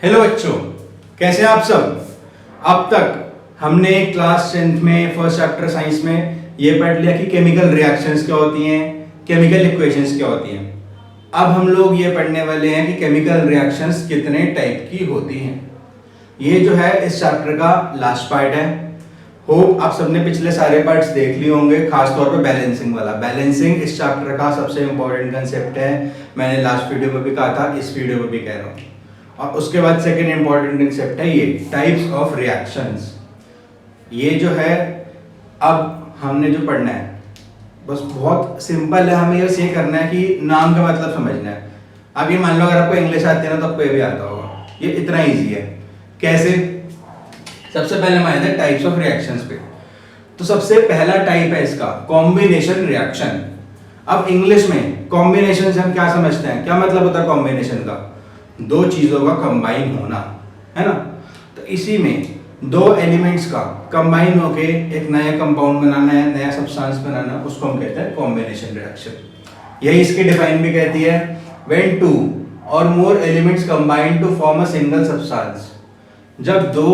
Hello बच्चों, कैसे हैं आप सब। अब तक हमने क्लास 10th में फर्स्ट चैप्टर साइंस में ये पढ़ लिया कि केमिकल रिएक्शंस क्या होती हैं, केमिकल इक्वेशंस क्या होती हैं। अब हम लोग ये पढ़ने वाले हैं कि केमिकल रिएक्शंस कितने टाइप की होती हैं। ये जो है इस चैप्टर का लास्ट पार्ट है। होप आप सबने पिछले सारे पार्ट्स देख लिए होंगे, खासतौर पे बैलेंसिंग वाला। बैलेंसिंग इस चैप्टर का सबसे इंपॉर्टेंट कंसेप्ट है। मैंने लास्ट वीडियो में भी कहा था, इस वीडियो में भी कह रहा हूँ। और उसके बाद सेकेंड इंपॉर्टेंट कंसेप्ट है ये टाइप्स ऑफ रिएक्शंस। ये जो है अब हमने जो पढ़ना है बस बहुत सिंपल है। हमें बस ये करना है कि नाम का मतलब समझना है। अब ये मान लो अगर आपको इंग्लिश आती है ना तो आपको ये भी आता होगा। ये इतना इजी है। कैसे? सबसे पहले हम आए थे टाइप्स ऑफ रिएक्शंस पे। तो सबसे पहला टाइप है इसका कॉम्बिनेशन रिएक्शन। अब इंग्लिश में कॉम्बिनेशन से हम क्या समझते हैं, क्या मतलब होता है कॉम्बिनेशन का? दो चीजों का कंबाइन होना, है ना। तो इसी में दो एलिमेंट्स का कंबाइन होके एक नया कंपाउंड बनाना है, नया सब्सटेंस बनाना, उसको हम कहते हैं कॉम्बिनेशन रिएक्शन। यही इसकी डिफाइन भी कहती है, when two or more elements combine to form a single substance. जब दो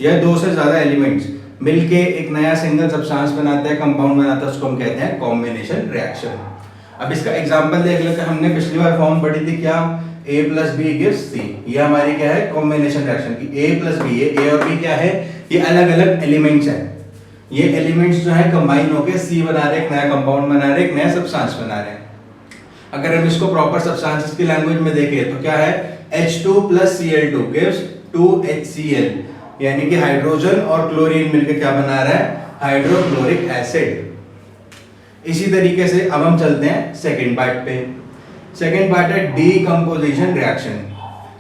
या दो से ज्यादा एलिमेंट्स मिलके एक नया सिंगल सब्सटेंस बनाते हैं, कंपाउंड बनाते हैं, उसको हम कहते हैं कॉम्बिनेशन रिएक्शन। अब इसका एग्जांपल देख लेते हैं। हमने पिछली बार फॉर्म पढ़ी थी क्या, A plus B gives C। ये हमारी क्या है, कॉम्बिनेशन रिएक्शन की। A प्लस बी, ये A और B क्या है, ये अलग अलग एलिमेंट्स हैं। ये एलिमेंट्स जो है कंबाइन होकर C बना रहे, एक नया कंपाउंड बना रहे, एक नया सब्सटेंस बना रहे हैं। अगर हम इसको प्रॉपर सब्सटेंसेस की लैंग्वेज में देखें तो क्या है, H2 plus Cl2 gives 2HCl, यानी कि हाइड्रोजन और क्लोरीन मिलकर क्या बना रहा है, हाइड्रोक्लोरिक एसिड। इसी तरीके से अब हम चलते हैं सेकेंड पार्ट पे। सेकेंड पार्ट है डीकंपोजिशन रिएक्शन।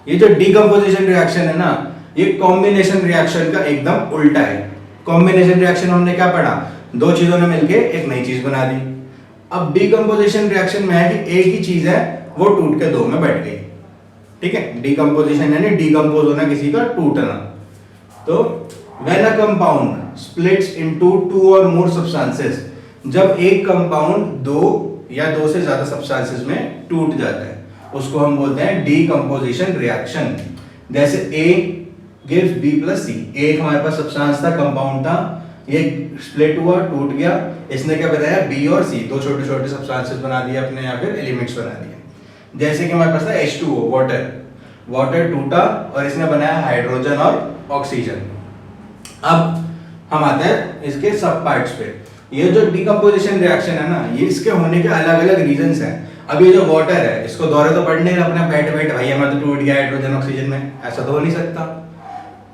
ये जो डीकंपोजिशन रिएक्शन है ना, ये कॉम्बिनेशन रिएक्शन का एकदम उल्टा है। कॉम्बिनेशन रिएक्शन हमने क्या पढ़ा, दो चीजों ने मिलके एक नई चीज बना दी। अब डीकंपोजिशन रिएक्शन में है कि एक ही चीज है वो टूट के दो में बैठ गई। ठीक है, डीकंपोजिशन यानी डीकंपोज होना, किसी का टूटना। तो when a compound splits into two or more substances, जब एक कंपाउंड दो या दो से ज्यादा सब्सटेंसेस में टूट जाता है, उसको हम बोलते हैं डीकंपोजिशन रिएक्शन। जैसे A gives B plus C। एक हमारे पास सब्सटेंस था, कंपाउंड था, ये स्प्लिट हुआ, टूट गया। इसने क्या बनाया, B और C, दो छोटे छोटे सब्सटेंसेस बना दिए अपने, या फिर एलिमेंट्स बना दिए। जैसे कि हमारे पास था H2O, वाटर। वाटर टूटा और इसने बनाया हाइड्रोजन और ऑक्सीजन। अब हम आते हैं इसके सब पार्ट्स पे। ये जो डीकंपोजिशन रिएक्शन है ना, ये इसके होने के अलग अलग रीजंस हैं। अब ये जो वाटर है, इसको दौरे तो पढ़ने अपने बैठ भाई हमारा तो टूट गया हाइड्रोजन ऑक्सीजन में, ऐसा तो हो नहीं सकता।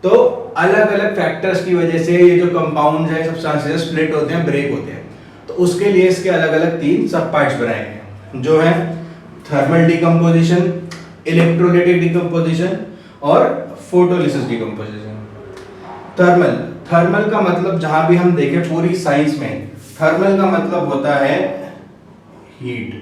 तो अलग अलग फैक्टर्स की वजह से ये जो कंपाउंड्स है, सब्सटेंसेस स्प्लिट होते हैं, ब्रेक होते हैं। तो उसके लिए इसके अलग अलग तीन सब पार्ट्स बनाए गए, जो है थर्मल डीकंपोजिशन, इलेक्ट्रोलाइटिक डीकंपोजिशन और फोटोलिसिस डीकंपोजिशन। थर्मल का मतलब जहां भी हम देखें पूरी साइंस में, थर्मल का मतलब होता है हीट।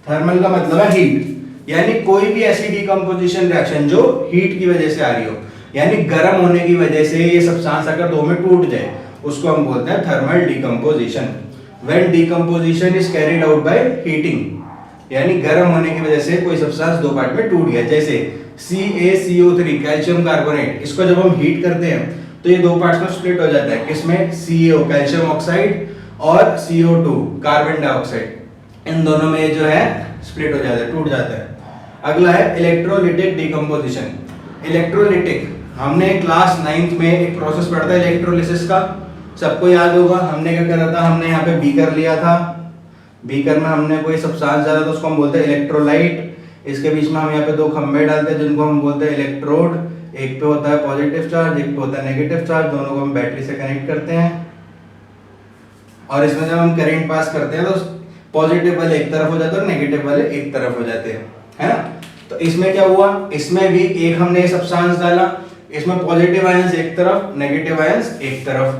थर्मल का मतलब है हीट, यानी कोई भी ऐसी डीकंपोजिशन रिएक्शन जो हीट की वजह से आ रही हो, यानी गर्म होने की वजह से ये सब्सटेंस अगर दो में टूट जाए, उसको हम बोलते हैं thermal decomposition. When decomposition is carried out by heating, यानी गर्म होने की वजह से कोई सब्सटेंस दो पार्ट में टूट गया। जैसे CaCO3 कैल्शियम कार्बोनेट, इसको जब हम हीट करते हैं तो ये दो पार्ट्स में स्प्लिट हो जाता है। किसमें, CO कैल्शियम ऑक्साइड और CO2 कार्बन डाइऑक्साइड, इन दोनों में जो है स्प्लिट हो जाता है, टूट जाता है। अगला है इलेक्ट्रोलिटिक डीकंपोजिशन। इलेक्ट्रोलिटिक, हमने क्लास 9th में एक प्रोसेस पढ़ा था इलेक्ट्रोलिसिस का, सबको याद होगा। हमने क्या करा था, हमने यहाँ पे बीकर लिया था, बीकर में हमने कोई सब्सटेंस डाला तो उसको हम बोलते हैं इलेक्ट्रोलाइट। इसके बीच में हम यहाँ पे दो खंबे डालते हैं जिनको हम बोलते हैं इलेक्ट्रोड। एक पे होता है पॉजिटिव चार्ज, एक पे होता है नेगेटिव चार्ज, दोनों को हम बैटरी से कनेक्ट करते हैं। और इसमें जब हम करंट पास करते हैं तो पॉजिटिव वाले एक तरफ हो जाते हैं और नेगेटिव वाले एक तरफ हो जाते हैं, है ना। तो इसमें क्या हुआ, इसमें भी एक हमने सब्सटेंस डाला, इसमें पॉजिटिव आयंस एक तरफ, नेगेटिव आयंस एक तरफ।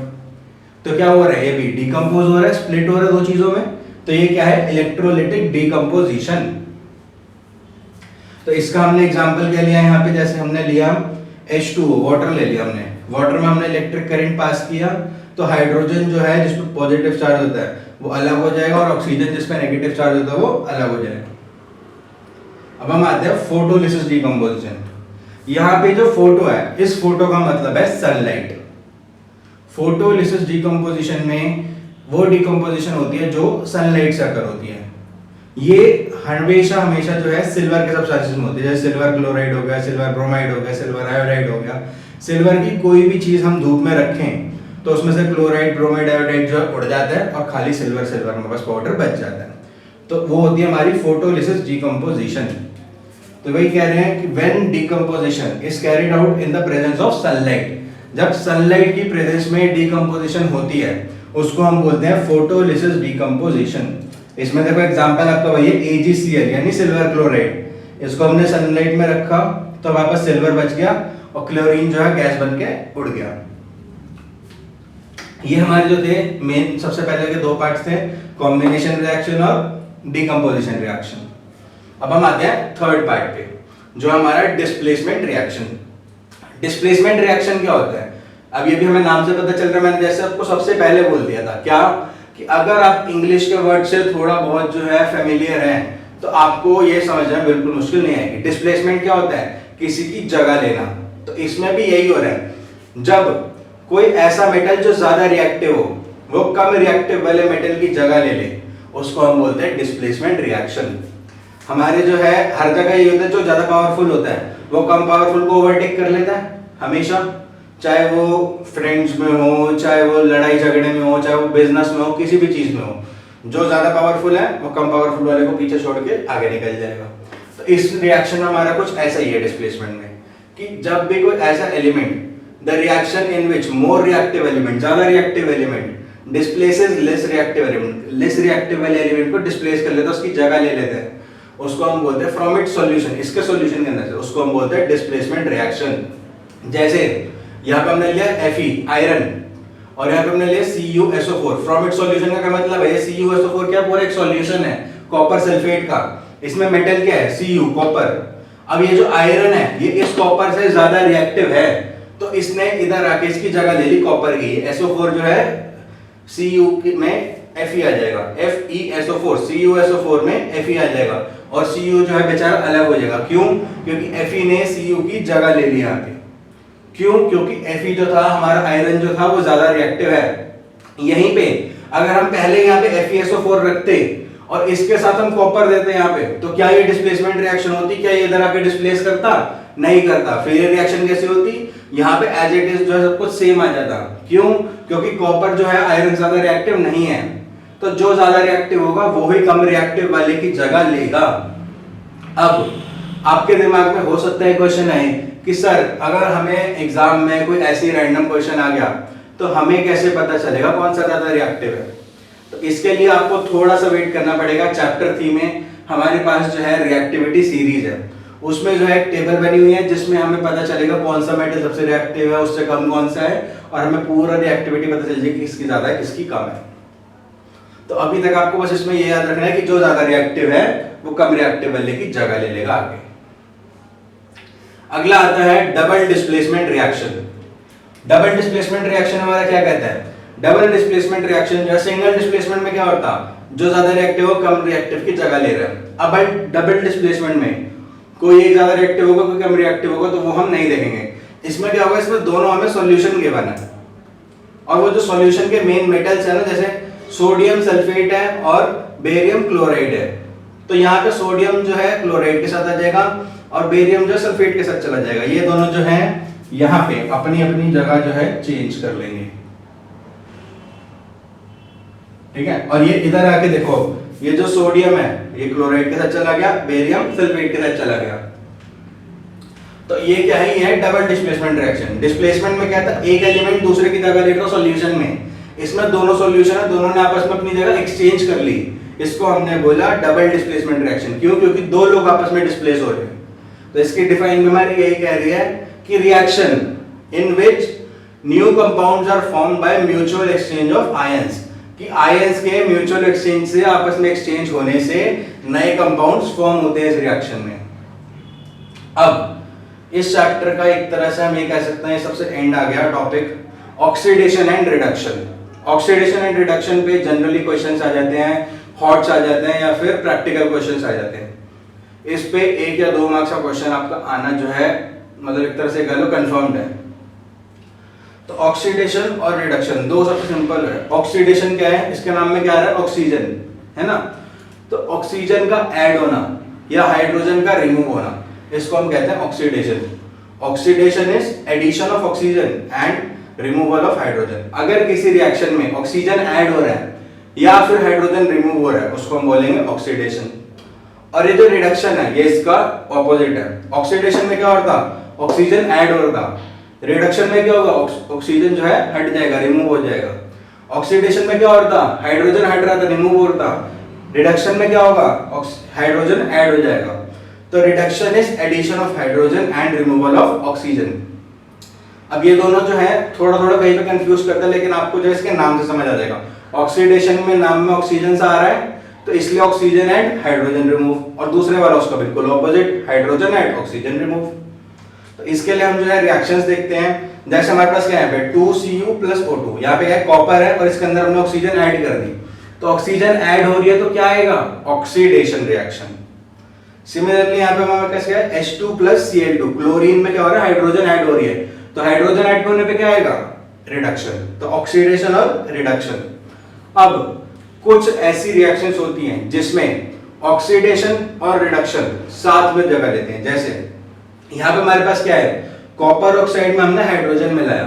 तो क्या हो रहा है, ये भी डिकम्पोज हो रहा है, स्प्लिट हो रहा है दो चीजों में। तो ये क्या है, इलेक्ट्रोलिटिक डीकंपोजिशन। तो इसका हमने एग्जांपल क्या लिया यहाँ पे, जैसे हमने लिया H2O, वाटर ले लिया हमने। वाटर में हमने इलेक्ट्रिक करंट पास किया, तो हाइड्रोजन जो है जिस पे पॉजिटिव चार्ज होता है वो अलग हो जाएगा और ऑक्सीजन जिस पे नेगेटिव चार्ज होता है वो अलग हो जाएगा। अब हम आते हैं फोटोलिसिस डिकम्पोजिशन। यहाँ पे जो फोटो है, इस फोटो का मतलब है सनलाइट। फोटोलिसिस डिकम्पोजिशन में वो डिकम्पोजिशन होती है जो सनलाइट से अकर होती है। ये हमेशा जो है सिल्वर के सब्सटेंसेस में होती है, जैसे सिल्वर क्लोराइड हो गया, सिल्वर ब्रोमाइड हो गया, सिल्वर आयोडाइड हो गया। सिल्वर की कोई भी चीज हम धूप में रखें तो उसमें से क्लोराइड, ब्रोमाइड, आयोडाइड जो उड़ जाता है और खाली सिल्वर में बस पाउडर बच जाता है। तो वो होती है हमारी फोटोलिसिस डिकम्पोजिशन। तो वही कह रहे हैं कि when decomposition is carried out in the presence of sunlight, जब सनलाइट की प्रेजेंस में डिकम्पोजिशन होती है उसको हम बोलते हैं फोटोलिसिस डिकम्पोजिशन। इसमें देखो एग्जांपल आपका वही है AgCl यानी सिल्वर क्लोराइड। इसको हमने सनलाइट में रखा तो वापस सिल्वर बच गया और क्लोरीन जो है गैस बन के उड़ गया। ये हमारे जो थे मेन सबसे पहले के दो पार्ट्स थे, कॉम्बिनेशन रिएक्शन और डिकम्पोजिशन रिएक्शन। अब हम आते हैं थर्ड पार्ट पे जो हमारा डिस्प्लेसमेंट रिएक्शन। डिस्प्लेसमेंट रिएक्शन क्या होता है? अब ये भी हमें नाम से पता चल रहा है, मैंने जैसे आपको सबसे पहले बोल दिया था क्या कि अगर आप इंग्लिश के वर्ड से थोड़ा बहुत जो है फेमिलियर हैं तो आपको ये समझना बिल्कुल मुश्किल नहीं आएगी। डिस्प्लेसमेंट क्या होता है? किसी की जगह लेना। तो इसमें भी यही हो रहा है, जब कोई ऐसा मेटल जो ज्यादा रिएक्टिव हो वो कम रिएक्टिव वाले मेटल की जगह ले ले, उसको हम बोलते हैं डिस्प्लेसमेंट रिएक्शन। हमारे जो है हर जगह ये होता है, जो ज्यादा पावरफुल होता है वो कम पावरफुल को ओवरटेक कर लेता है हमेशा, चाहे वो फ्रेंड्स में हो, चाहे वो लड़ाई झगड़े में हो, चाहे वो बिजनेस में हो, किसी भी चीज में हो। जो ज्यादा पावरफुल है वो कम पावरफुल वाले को पीछे छोड़ के आगे निकल जाएगा। तो इस रिएक्शन में हमारा कुछ ऐसा ही है डिस्प्लेसमेंट में, कि जब भी कोई ऐसा element, the reaction in which more reactive element, ज्यादा reactive element displaces less reactive element, less reactive वाले एलिमेंट को डिस्प्लेस कर लेता है, उसकी जगह ले लेते हैं, उसको हम बोलते हैं फ्रॉम इट्स सॉल्यूशन, इसके सॉल्यूशन के अंदर से, उसको हम बोलते हैं डिस्प्लेसमेंट रिएक्शन। जैसे यहाँ पे हमने लिया Fe आयरन और यहाँ पे हमने लिया CuSO4 फ्रॉम इट्स सॉल्यूशन का क्या मतलब है? CuSO4 क्या पूरा एक सॉल्यूशन है कॉपर सल्फेट का, इसमें मेटल क्या है? Cu copper. अब ये जो आयरन है ये इस कॉपर से ज्यादा रिएक्टिव है तो इसने इधर आके इसकी जगह ले ली कॉपर की। SO4 जो है Cu में Fe आ जाएगा, FeSO4 CuSO4 में Fe आ जाएगा और Cu जो है बेचारा अलग हो जाएगा। क्यों? क्योंकि Fe ने Cu की जगह ले ली यहाँ पे। क्यों? क्योंकि Fe जो था हमारा आयरन जो था वो ज्यादा रिएक्टिव है। यहीं पे अगर हम पहले यहाँ पे FeSO4 रखते और इसके साथ हम कॉपर देते यहाँ पे तो क्या ये डिस्प्लेसमेंट रिएक्शन होती? क्या ये इधर आके डिस्प्लेस करता? नहीं करता। फिर ये रिएक्शन कैसे होती? यहाँ पे एज इट इज जो है सब कुछ सेम आ जाता। क्यों? क्योंकि कॉपर जो है आयरन ज्यादा रिएक्टिव नहीं है, तो जो ज्यादा रिएक्टिव होगा वो ही कम रिएक्टिव वाले की जगह लेगा। अब आपके दिमाग में हो सकता है क्वेश्चन आए कि सर अगर हमें एग्जाम में कोई ऐसी रैंडम क्वेश्चन आ गया तो हमें कैसे पता चलेगा कौन सा ज्यादा रिएक्टिव है? तो इसके लिए आपको थोड़ा सा वेट करना पड़ेगा। चैप्टर 3 में हमारे पास जो है रिएक्टिविटी सीरीज है, उसमें जो है एक टेबल बनी हुई है जिसमें हमें पता चलेगा कौन सा मेटल सबसे रिएक्टिव है, उससे कम कौन सा है, और हमें पूरा रिएक्टिविटी पता चल जाएगी किसकी ज्यादा है किसकी कम है। तो अभी तक आपको बस इसमें ये याद रखना है कि जो ज्यादा रिएक्टिव है वो कम रिएक्टिव वाले की जगह ले लेगा आगे। अगला आता है double displacement reaction. Double displacement reaction हमारा क्या कहता है? डबल डिस्प्लेसमेंट रिएक्शन जो है, सिंगल डिस्प्लेसमेंट में क्या होता, जो ज्यादा रिएक्टिव हो कम रिएक्टिव की जगह ले रहा है। अब भाई डबल डिस्प्लेसमेंट में कोई एक ज्यादा रिएक्टिव होगा कोई कम रिएक्टिव होगा तो वो हम नहीं देखेंगे। इसमें क्या होगा, इसमें दोनों हमें सॉल्यूशन गिवन है और वो जो सॉल्यूशन के मेन मेटल्स है ना, जैसे सोडियम सल्फेट है और बेरियम क्लोराइड है, तो यहाँ पे सोडियम जो है क्लोराइड के साथ आ जाएगा और बेरियम जो सल्फेट के साथ चला जाएगा। ये दोनों जो है यहाँ पे अपनी अपनी जगह जो है चेंज कर लेंगे, ठीक है। और ये इधर आके देखो, ये जो सोडियम है ये क्लोराइड के साथ चला गया, बेरियम सल्फेट के साथ चला गया। तो ये क्या है? ये है डबल डिस्प्लेसमेंट रिएक्शन। डिस्प्लेसमेंट में क्या था, एक एलिमेंट दूसरे की जगह ले रहा सॉल्यूशन में, इसमें दोनों सॉल्यूशन है, दोनों ने आपस में अपनी जगह एक्सचेंज कर ली, इसको हमने बोला डबल डिस्प्लेसमेंट रिएक्शन। क्यों? क्योंकि दो लोग आपस में डिस्प्लेस हो रहे हैं। तो इसकी डिफाइन हमारी यही कह रही है कि reaction in which new compounds are formed by mutual exchange of ions, कि आयंस के म्यूचुअल एक्सचेंज से आपस में एक्सचेंज होने से नए कंपाउंड्स फॉर्म होते हैं इस रिएक्शन में। अब इस चैप्टर का एक तरह से हम ये कह सकते हैं सबसे एंड आ गया topic, oxidation and reduction. Oxidation and reduction पे जनरली क्वेश्चंस आ जाते हैं, हॉट्स आ जाते हैं या फिर प्रैक्टिकल क्वेश्चंस आ जाते हैं। इस पे 1 या 2 मार्क्स का क्वेश्चन आपका आना जो है मतलब एक तरह से कह लो कंफर्म्ड है। तो ऑक्सीडेशन और रिडक्शन दो सबसे सिंपल है। ऑक्सीडेशन क्या है, इसके नाम में क्या आ रहा है, ऑक्सीजन है ना। तो ऑक्सीजन का ऐड होना या हाइड्रोजन का रिमूव होना, इसको हम कहते हैं oxidation. Oxidation is addition of oxygen and removal of hydrogen. अगर किसी रिएक्शन में ऑक्सीजन ऐड हो रहा है या फिर हाइड्रोजन रिमूव हो रहा है, उसको हम बोलेंगे ऑक्सीडेशन। और ये जो रिडक्शन है ये इसका ऑपोजिट है। ऑक्सीडेशन में क्या होता, ऑक्सीजन ऐड होता, रिडक्शन में क्या होगा, ऑक्सीजन जो है हट जाएगा, रिमूव हो जाएगा। ऑक्सीडेशन में क्या होता, हाइड्रोजन हट रहा था, रिमूव होता। रिडक्शन में क्या होगा, हाइड्रोजन ऐड हो जाएगा। तो reduction is addition of hydrogen and removal of oxygen. अब ये दोनों जो है थोड़ा थोड़ा कहीं पे कंफ्यूज करता है, लेकिन आपको जो इसके नाम से समझ आ जाएगा। ऑक्सीडेशन में नाम में ऑक्सीजन सा आ रहा है तो इसलिए ऑक्सीजन ऐड हाइड्रोजन रिमूव, और दूसरे वाला उसका बिल्कुल opposite, hydrogen add oxygen remove. तो इसके लिए हम जो है रिएक्शंस देखते हैं। जैसे हमारे पास क्या है 2Cu + O2, यहाँ पे क्या है कॉपर है और इसके अंदर हमने ऑक्सीजन ऐड कर दी, तो ऑक्सीजन ऐड हो रही है तो क्या आएगा, ऑक्सीडेशन रिएक्शन। सिमिलरली यहाँ पे हमारे पास क्या है H2 + Cl2, क्लोरीन में क्या हो रहा है, हाइड्रोजन ऐड हो रही है, तो हाइड्रोजन ऐड होने पे क्या आएगा, रिडक्शन। तो ऑक्सीडेशन और रिडक्शन। अब कुछ ऐसी रिएक्शंस होती हैं जिसमें ऑक्सीडेशन और रिडक्शन साथ में जगह लेते हैं। जैसे यहाँ पे हमारे पास क्या है, कॉपर ऑक्साइड में हमने हाइड्रोजन मिलाया,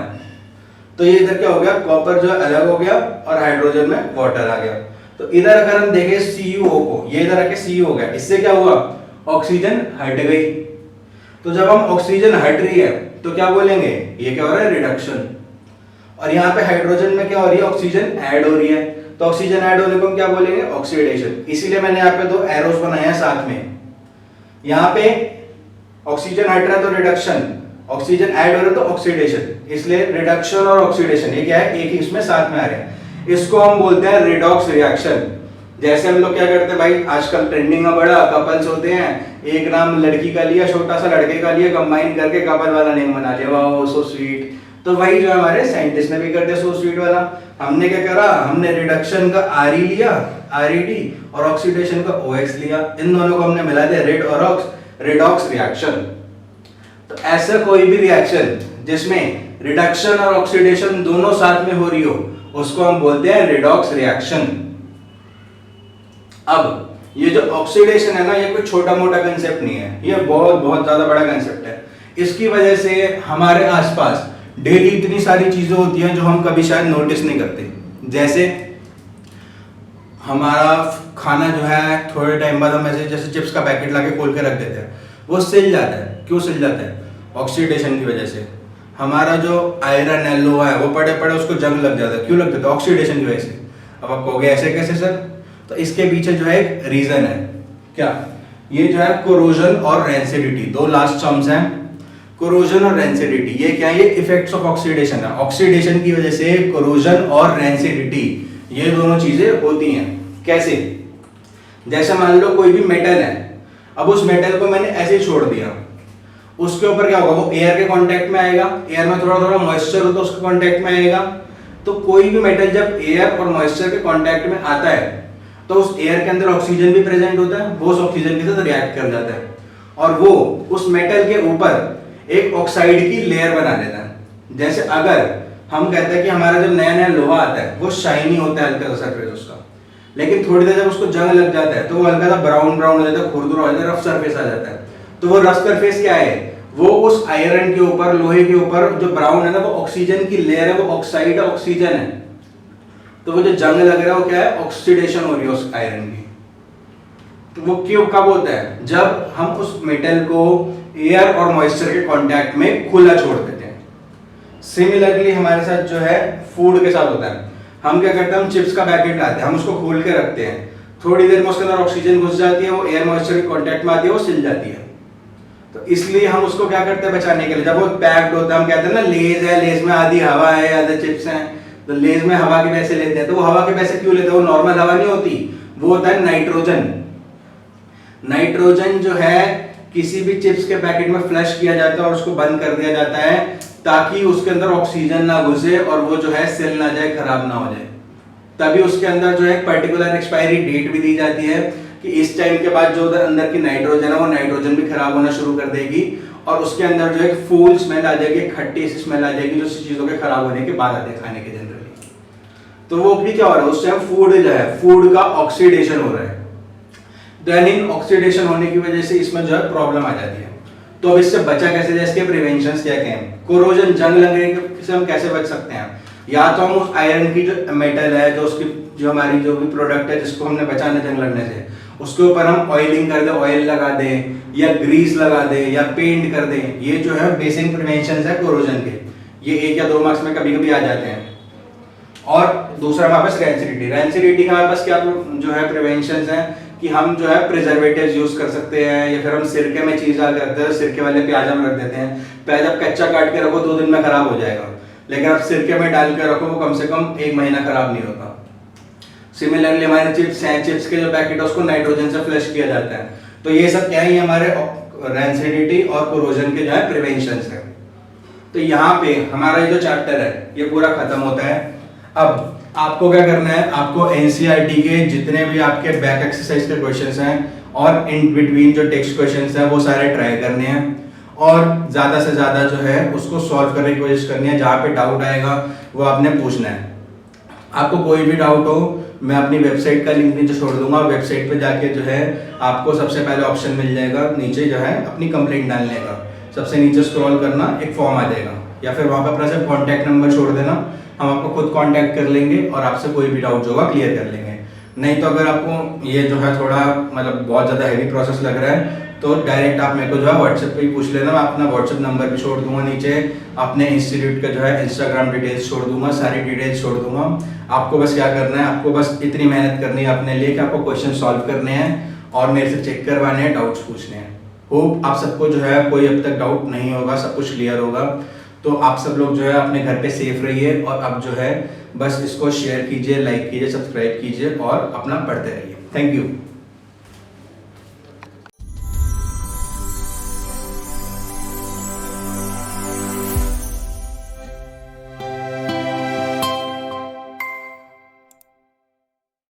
तो ये इधर क्या हो गया, कॉपर जो है अलग हो गया और हाइड्रोजन में वाटर आ गया। तो इधर अगर हम देखें CuO को, ये इधर आके Cu हो गया, इससे क्या हुआ, ऑक्सीजन हट गई। तो जब हम ऑक्सीजन हट रही है तो क्या बोलेंगे, ये क्या हो रहा है, रिडक्शन। और यहाँ पे हाइड्रोजन में क्या हो रही है, ऑक्सीजन ऐड हो रही है, तो ऑक्सीजन ऐड होने को हम क्या बोलेंगे, ऑक्सीडेशन। इसीलिए मैंने यहाँ पे 2 एरोस बनाए हैं साथ में। यहाँ पे ऑक्सीजन हट रहा है तो रिडक्शन, ऑक्सीजन ऐड हो रहा है तो ऑक्सीडेशन, इसलिए रिडक्शन और ऑक्सीडेशन ये क्या है, एक ही इसमें साथ में आ रहे हैं। इसको हम बोलते हैं रिडॉक्स रिएक्शन। जैसे हम लोग क्या करते हैं भाई, आजकल ट्रेंडिंग में बड़ा कपल्स होते हैं, एक नाम लड़की का लिया, छोटा सा लड़के का लिया, कंबाइन करके कपल वाला नेम बना लिया, वाओ सो स्वीट। तो वही जो हमारे साइंटिस्ट ने भी कर दिया, सो स्वीट वाला। हमने क्या करा, हमने रिडक्शन का Re लिया, ReD, और ऑक्सीडेशन का OX लिया, इन दोनों को हमने मिला दिया रेड और ऑक्स, रिडॉक्स रिएक्शन। तो ऐसा कोई भी रिएक्शन जिसमें रिडक्शन और ऑक्सीडेशन दोनों साथ में हो रही हो, उसको हम बोलते हैं रिडॉक्स रिएक्शन। अब ये जो ऑक्सीडेशन है ना, ये कोई छोटा मोटा कंसेप्ट नहीं है, ये बहुत बहुत ज्यादा बड़ा कंसेप्ट है। इसकी वजह से हमारे आसपास डेली इतनी सारी चीजें होती हैं जो हम कभी शायद नोटिस नहीं करते। जैसे हमारा खाना जो है थोड़े टाइम बाद हम ऐसे जैसे चिप्स का पैकेट लाके खोल के रख देते हैं, वो सिल जाता है। क्यों सिल जाता है, ऑक्सीडेशन की वजह से। हमारा जो आयरन है, लोहा है, वो पड़े पड़े उसको जंग लग जाता है। क्यों लग जाता है, ऑक्सीडेशन की वजह से। अब आप कहोगे ऐसे कैसे सर, तो इसके पीछे जो है एक रीजन है। क्या, ये जो है कोरोजन और रेंसिडिटी, 2 लास्ट टर्म्स हैं, कोरोजन और रेंसिडिटी। ये क्या है, ये इफेक्ट्स ऑफ ऑक्सीडेशन है। ऑक्सीडेशन की वजह से कोरोजन और रेंसिडिटी ये दोनों चीजें होती हैं। कैसे, जैसे मान लो कोई भी मेटल है, अब उस मेटल को मैंने ऐसे छोड़ दिया, उसके ऊपर क्या होगा, वो एयर के कांटेक्ट में आएगा, एयर में थोड़ा थोड़ा मॉइस्चर हो तो उसके कांटेक्ट में आएगा। तो कोई भी मेटल जब एयर और मॉइस्चर के कांटेक्ट में आता है तो उस एयर के अंदर ऑक्सीजन भी प्रेजेंट होता है, वो उस ऑक्सीजन के साथ रिएक्ट कर जाता है और वो उस मेटल के ऊपर एक ऑक्साइड की लेयर बना देता है। जैसे अगर हम कहते हैं कि हमारा जब नया नया लोहा आता है वो शाइनी होता है, हल्का सा सरफेस उसका, लेकिन थोड़ी देर जब उसको जंग लग जाता है तो वो हल्का सा ब्राउन ब्राउन हो जाता है, खुरदुरा हो जाता है, रफ सरफेस आ जाता है। तो वो रफ सरफेस क्या है, वो उस आयरन के ऊपर, लोहे के ऊपर जो ब्राउन है ना, वो ऑक्सीजन की लेयर है, वो ऑक्साइड ऑक्सीजन है। तो वो जो जंग लग रहा है वो क्या है, ऑक्सीडेशन हो रही है उस आयरन की। तो वो क्यों कब होता है, जब हम उस मेटल को एयर और मॉइस्चर के कांटेक्ट में खुला छोड़ देते हैं। सिमिलरली हमारे साथ जो है फूड के साथ होता है। हम क्या करते हैं, हम चिप्स का पैकेट लाते हैं, हम उसको खोल के रखते हैं, थोड़ी देर में उसके अंदर ऑक्सीजन घुस जाती है, वो एयर मॉइस्चर के कांटेक्ट में आती है, वो सिल जाती है। तो इसलिए हम उसको क्या करते हैं बचाने के लिए, जब वो पैक्ड होता है, हम कहते हैं ना लेज है, लेज में आधी हवा है, आधे चिप्स हैं, तो लेज में हवा के पैसे लेते हैं। तो वो हवा के पैसे क्यों लेते हैं, वो नॉर्मल हवा नहीं होती, वो होता है नाइट्रोजन। नाइट्रोजन जो है किसी भी चिप्स के पैकेट में फ्लश किया जाता है और उसको बंद कर दिया जाता है ताकि उसके अंदर ऑक्सीजन ना घुसे और वो जो है सेल ना जाए, खराब ना हो जाए। तभी उसके अंदर जो है पर्टिकुलर एक्सपायरी डेट भी दी जाती है कि इस टाइम के बाद जो अंदर की नाइट्रोजन है वो नाइट्रोजन भी खराब होना शुरू कर देगी और उसके अंदर जो है फूल स्मेल आ जाएगी, खट्टी सी स्मेल आ जाएगी जो चीज़ों के खराब होने के बाद आते हैं खाने के जनरली। तो वो भी क्या हो रहा है उस टाइम फूड जो है फूड का ऑक्सीडेशन हो रहा है। देन इन ऑक्सीडेशन होने की वजह से इसमें जो है प्रॉब्लम आ जाती है। तो अब इससे बचा कैसे जाए, इसके प्रिवेंशन क्या क्या हैं? कोरोजन जंग लगने से हम कैसे बच सकते हैं? या तो हम उस आयरन की जो मेटल है जो उसकी जो हमारी जो भी प्रोडक्ट है जिसको हमने बचाना जंग लगने से, उसके ऊपर हम ऑयलिंग कर दें, ऑयल लगा दें या ग्रीस लगा दें या पेंट कर दें। ये जो है बेसिक प्रिवेंशन है कोरोजन के, ये 1 या 2 मार्क्स में कभी कभी आ जाते हैं। और दूसरा हमारे पास रेंसिडिटी। रेंसिडिटी का हमारे पास क्या जो है प्रिवेंशन है कि हम जो है प्रिजर्वेटिव्स यूज कर सकते हैं या फिर हम सिरके में चीज डाल कर रखते हैं। सिरके वाले प्याज हम रख देते हैं, प्याज आप कच्चा काट के रखो 2 दिन में खराब हो जाएगा, लेकिन आप सिरके में डाल के रखो वो कम से कम 1 महीना खराब नहीं होता। सिमिलरली हमारे चिप्स हैं, चिप्स के जो पैकेट है उसको नाइट्रोजन से फ्लश किया जाता है। तो ये सब क्या है, हमारे रेंसिडिटी और कोरोजन के जो है प्रिवेंशन है। तो यहाँ पे हमारा ये जो चैप्टर है ये पूरा खत्म होता है। अब आपको क्या करना है, आपको एनसीईआरटी के जितने भी आपके बैक एक्सरसाइज के क्वेश्चंस हैं और इन बिटवीन जो टेक्स्ट क्वेश्चंस हैं वो सारे ट्राई करने हैं और ज़्यादा से ज़्यादा जो है उसको सॉल्व करने की कोशिश करनी है। जहाँ पे डाउट आएगा वो आपने पूछना है। आपको कोई भी डाउट हो मैं अपनी वेबसाइट का लिंक नीचे छोड़ दूंगा, वेबसाइट पे जाके जो है आपको सबसे पहले ऑप्शन मिल जाएगा नीचे जो है अपनी कंप्लेंट डालने का। सबसे नीचे स्क्रॉल करना, एक फॉर्म आ जाएगा या फिर वहाँ पर अपना सिर्फ कॉन्टैक्ट नंबर छोड़ देना, हम आपको खुद कांटेक्ट कर लेंगे और आपसे कोई भी डाउट जो होगा क्लियर कर लेंगे। नहीं तो अगर आपको ये जो है थोड़ा मतलब बहुत ज़्यादा हैवी प्रोसेस लग रहा है तो डायरेक्ट आप मेरे को जो है व्हाट्सएप पे ही पूछ लेना। मैं अपना व्हाट्सएप नंबर भी छोड़ दूंगा नीचे, अपने इंस्टीट्यूट का जो है इंस्टाग्राम डिटेल्स छोड़ दूंगा, सारी डिटेल्स छोड़ दूंगा। आपको बस क्या करना है, आपको बस इतनी मेहनत करनी है अपने लिए कि आपको क्वेश्चन सॉल्व करने हैं और मेरे से चेक करवाने हैं, डाउट्स पूछने हैं। होप आप सबको जो है कोई अब तक डाउट नहीं होगा, सब कुछ क्लियर होगा। तो आप सब लोग जो है अपने घर पे सेफ रहिए और अब जो है बस इसको शेयर कीजिए, लाइक कीजिए, सब्सक्राइब कीजिए और अपना पढ़ते रहिए। Thank you.